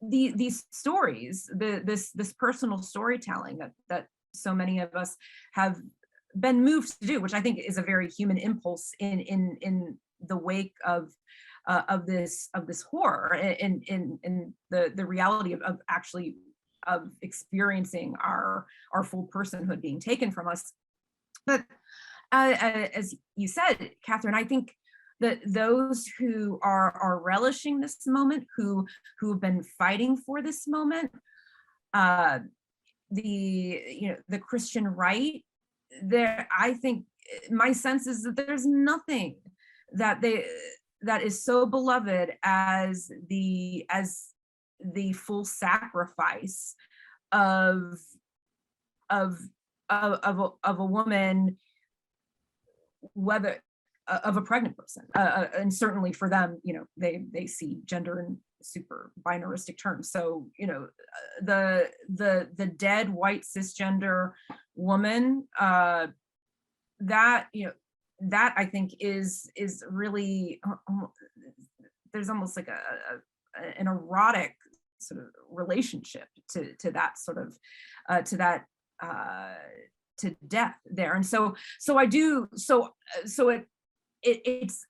these stories, this personal storytelling that so many of us have been moved to do, which I think is a very human impulse in the wake of this horror, in the reality of actually of experiencing our full personhood being taken from us. But as you said, Catherine, I think that those who are relishing this moment, who have been fighting for this moment, the Christian right, there, I think my sense is that there's nothing that is so beloved as the full sacrifice of a woman, whether of a pregnant person, and certainly for them, they see gender in super binaristic terms. So the dead white cisgender woman, that I think is really, there's almost like an erotic sort of relationship to that sort of to death there. And so it's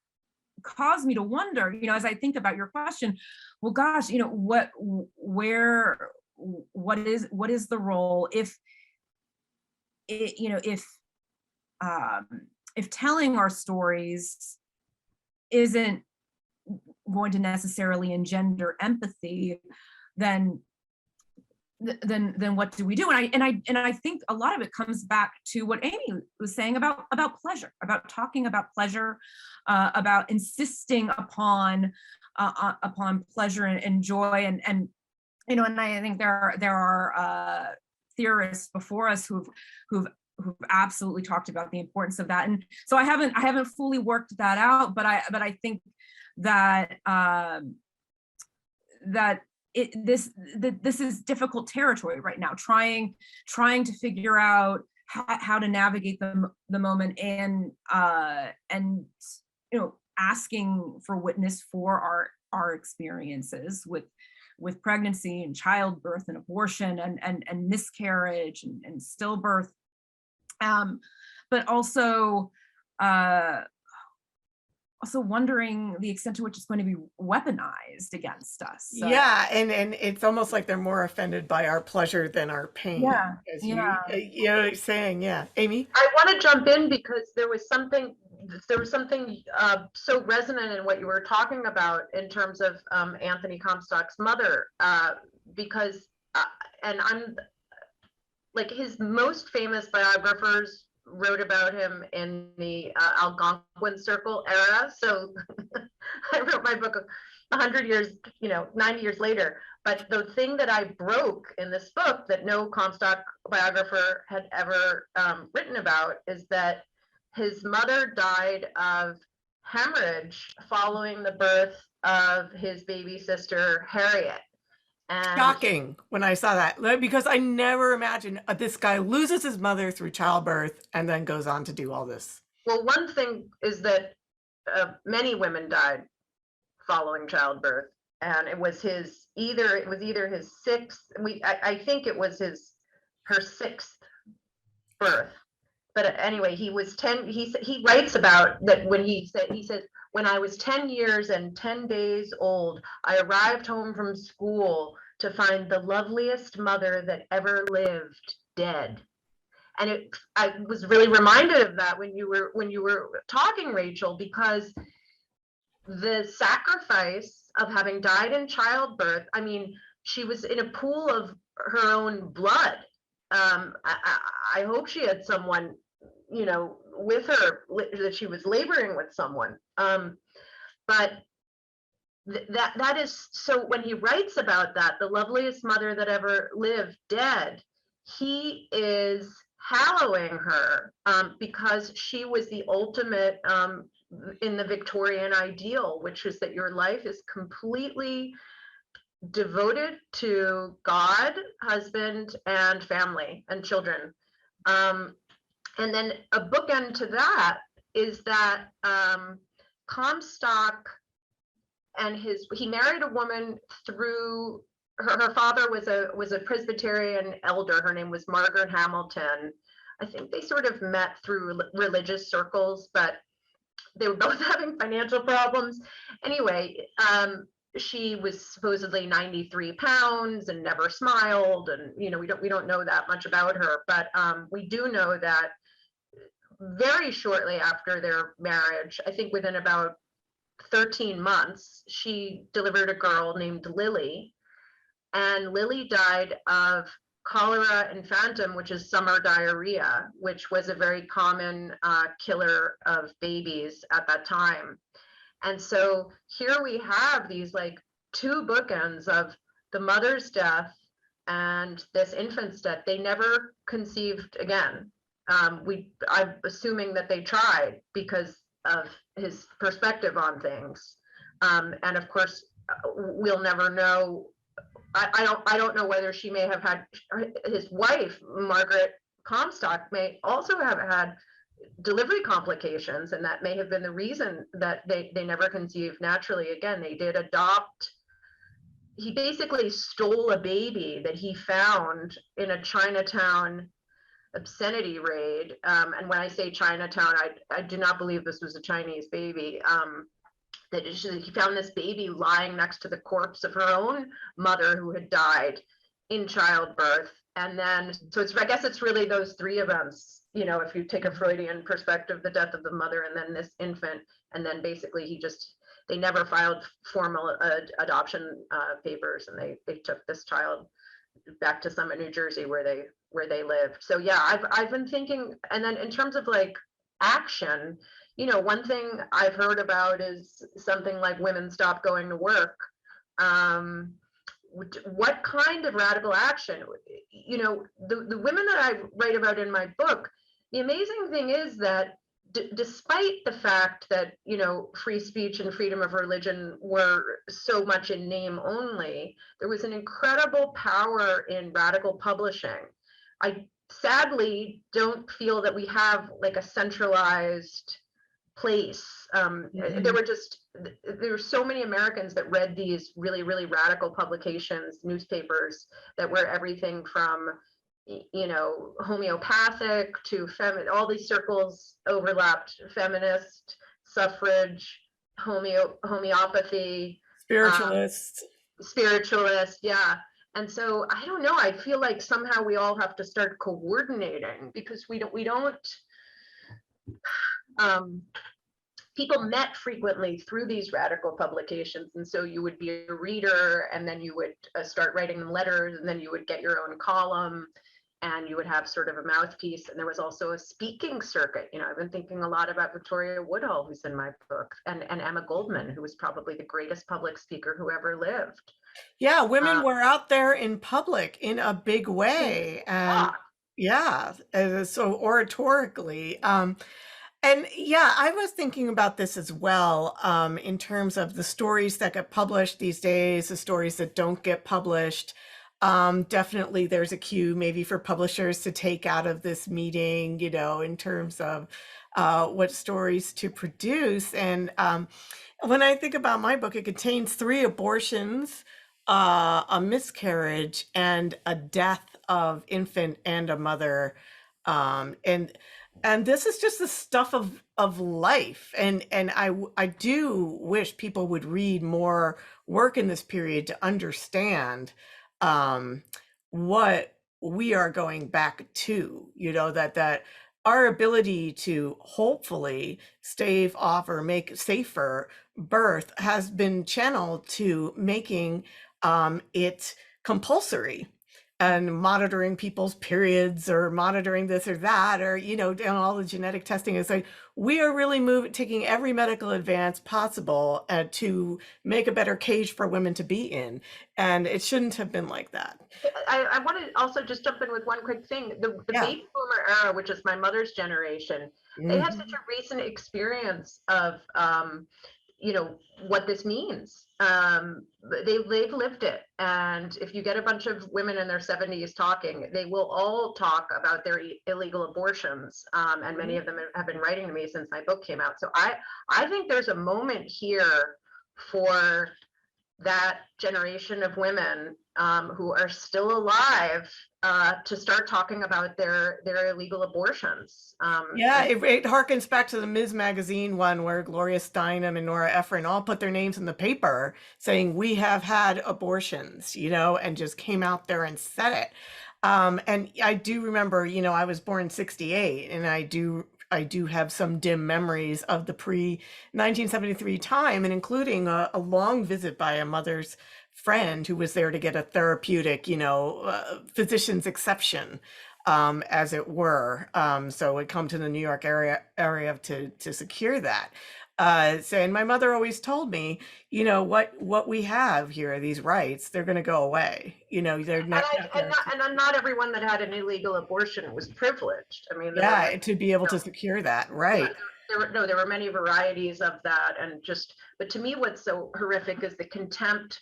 caused me to wonder, as I think about your question, well, gosh, what is the role if telling our stories isn't going to necessarily engender empathy, then what do we do? And I think a lot of it comes back to what Amy was saying about pleasure, about talking about pleasure, about insisting upon pleasure and joy, and I think there are theorists before us who've absolutely talked about the importance of that. And so I haven't fully worked that out, but I think that this is difficult territory right now, trying to figure out how to navigate the moment, and asking for witness for our experiences with with pregnancy and childbirth and abortion and miscarriage and stillbirth, but also wondering the extent to which it's going to be weaponized against us. So, Yeah, and it's almost like they're more offended by our pleasure than our pain. Yeah, As yeah. you know, saying, yeah, Amy. I want to jump in because there was something so resonant in what you were talking about in terms of Anthony Comstock's mother, because and I'm like, his most famous biographers wrote about him in the Algonquin Circle era. So I wrote my book 100 years, 90 years later. But the thing that I broke in this book that no Comstock biographer had ever written about is that his mother died of hemorrhage following the birth of his baby sister, Harriet. And Shocking when I saw that, because I never imagined this guy loses his mother through childbirth and then goes on to do all this. well, one thing is that many women died following childbirth, and it was either his sixth. I think it was her sixth birth. But anyway, he was 10. He writes about that when he says, when I was 10 years and 10 days old, I arrived home from school to find the loveliest mother that ever lived dead. And I was really reminded of that when you were talking, Rachel, because the sacrifice of having died in childbirth, I mean, she was in a pool of her own blood. I hope she had someone, with her, that she was laboring with someone. But that is, so when he writes about that, the loveliest mother that ever lived dead, he is hallowing her because she was the ultimate in the Victorian ideal, which is that your life is completely devoted to God, husband, and family and children. And then a bookend to that is that Comstock and he married a woman through her father was a Presbyterian elder. Her name was Margaret Hamilton. I think they sort of met through religious circles, but they were both having financial problems. Anyway, she was supposedly 93 pounds and never smiled, and we don't know that much about her, but we do know that very shortly after their marriage, I think within about 13 months, she delivered a girl named Lily, and Lily died of cholera infantum, which is summer diarrhea, which was a very common killer of babies at that time. And so here we have these like two bookends of the mother's death and this infant's death. They never conceived again. I'm assuming that they tried because of his perspective on things. And of course, we'll never know. I don't know whether she may have had, his wife, Margaret Comstock, may also have had delivery complications, and that may have been the reason that they never conceived naturally again. They did adopt. He basically stole a baby that he found in a Chinatown obscenity raid. And when I say Chinatown, I do not believe this was a Chinese baby. That he found this baby lying next to the corpse of her own mother who had died in childbirth. And then, so I guess it's really those three events, if you take a Freudian perspective, the death of the mother and then this infant, and then basically they never filed formal adoption papers, and they took this child back to Summit, New Jersey, where they lived. So yeah, I've been thinking, and then in terms of like action, one thing I've heard about is something like Women Stop Going to Work. What kind of radical action? The women that I write about in my book, the amazing thing is that despite the fact that, free speech and freedom of religion were so much in name only, there was an incredible power in radical publishing. I sadly don't feel that we have like a centralized place. There were so many Americans that read these really, really radical publications, newspapers that were everything from, you know, homeopathic to all these circles overlapped: feminist, suffrage, homeopathy, Spiritualist. spiritualist, yeah. And so I don't know, I feel like somehow we all have to start coordinating, because we don't people met frequently through these radical publications. And so you would be a reader, and then you would start writing them letters, and then you would get your own column, and you would have sort of a mouthpiece. And there was also a speaking circuit. You know, I've been thinking a lot about Victoria Woodhull, who's in my book, and Emma Goldman, who was probably the greatest public speaker who ever lived. Yeah, women were out there in public in a big way. And yeah, so oratorically. And yeah, I was thinking about this as well, in terms of the stories that get published these days, the stories that don't get published. Definitely there's a cue maybe for publishers to take out of this meeting, you know, in terms of what stories to produce. And when I think about my book, it contains 3 abortions, a miscarriage, and a death of infant and a mother. And this is just the stuff of life. And I do wish people would read more work in this period to understand what we are going back to, you know, that our ability to hopefully stave off or make safer birth has been channeled to making it compulsory, and monitoring people's periods, or monitoring this or that, or, you know, doing all the genetic testing. It's like we are really taking every medical advance possible to make a better cage for women to be in. And it shouldn't have been like that. I want to also just jump in with one quick thing. The baby boomer era, which is my mother's generation, they have such a recent experience of, you know, what this means. They've lived it. And if you get a bunch of women in their 70s talking, they will all talk about their illegal abortions. And many of them have been writing to me since my book came out. So I think there's a moment here for that generation of women who are still alive to start talking about their illegal abortions. Yeah, it harkens back to the Ms. Magazine one, where Gloria Steinem and Nora Ephron all put their names in the paper saying we have had abortions, you know, and just came out there and said it. And I do remember, you know, I was born in 68, and I do have some dim memories of the pre-1973 time, and including a long visit by a mother's friend who was there to get a therapeutic, you know, physician's exception, as it were. So it come to the New York area to secure that. So, and my mother always told me, you know, what we have here, these rights, they're going to go away. You know, they're not. And not everyone that had an illegal abortion was privileged. I mean, yeah, to be able to secure that, right? There were many varieties of that, and but to me, what's so horrific is the contempt.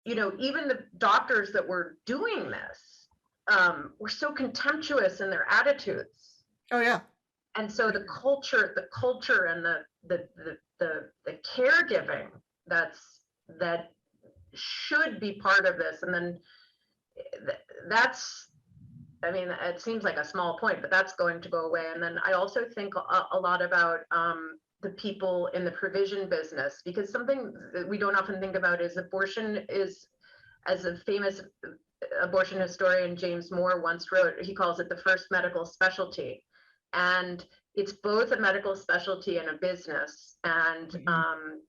You know, even the doctors that were doing this were so contemptuous in their attitudes. Oh yeah. And so the culture and the caregiving that should be part of this. And then that's, I mean, it seems like a small point, but that's going to go away. And then I also think a lot about the people in the provision business, because something that we don't often think about is abortion is, as a famous abortion historian James Moore once wrote, he calls it the first medical specialty. And it's both a medical specialty and a business. And,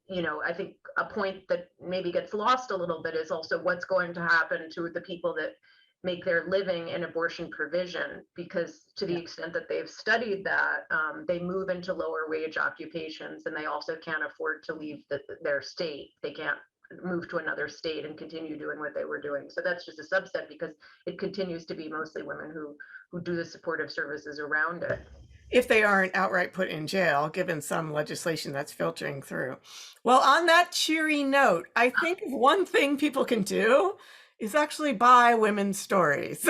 you know, I think a point that maybe gets lost a little bit is also what's going to happen to the people that make their living in abortion provision, because to the extent that they've studied that, they move into lower wage occupations, and they also can't afford to leave their state. They can't move to another state and continue doing what they were doing. So that's just a subset, because it continues to be mostly women who do the supportive services around it, if they aren't outright put in jail, given some legislation that's filtering through. Well, on that cheery note, I think one thing people can do is actually by women's stories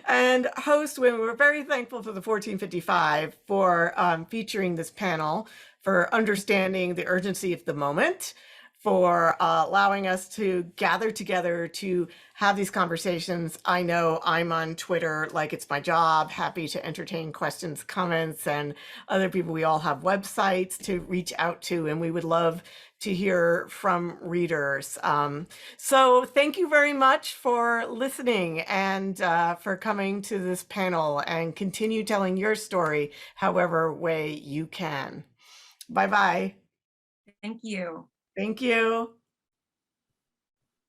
and host women. We're very thankful for the 1455 for featuring this panel, for understanding the urgency of the moment, for allowing us to gather together to have these conversations. I know I'm on Twitter like it's my job, happy to entertain questions, comments, and other people. We all have websites to reach out to, and we would love to hear from readers. So thank you very much for listening and for coming to this panel, and continue telling your story however way you can. Bye-bye. Thank you. Thank you.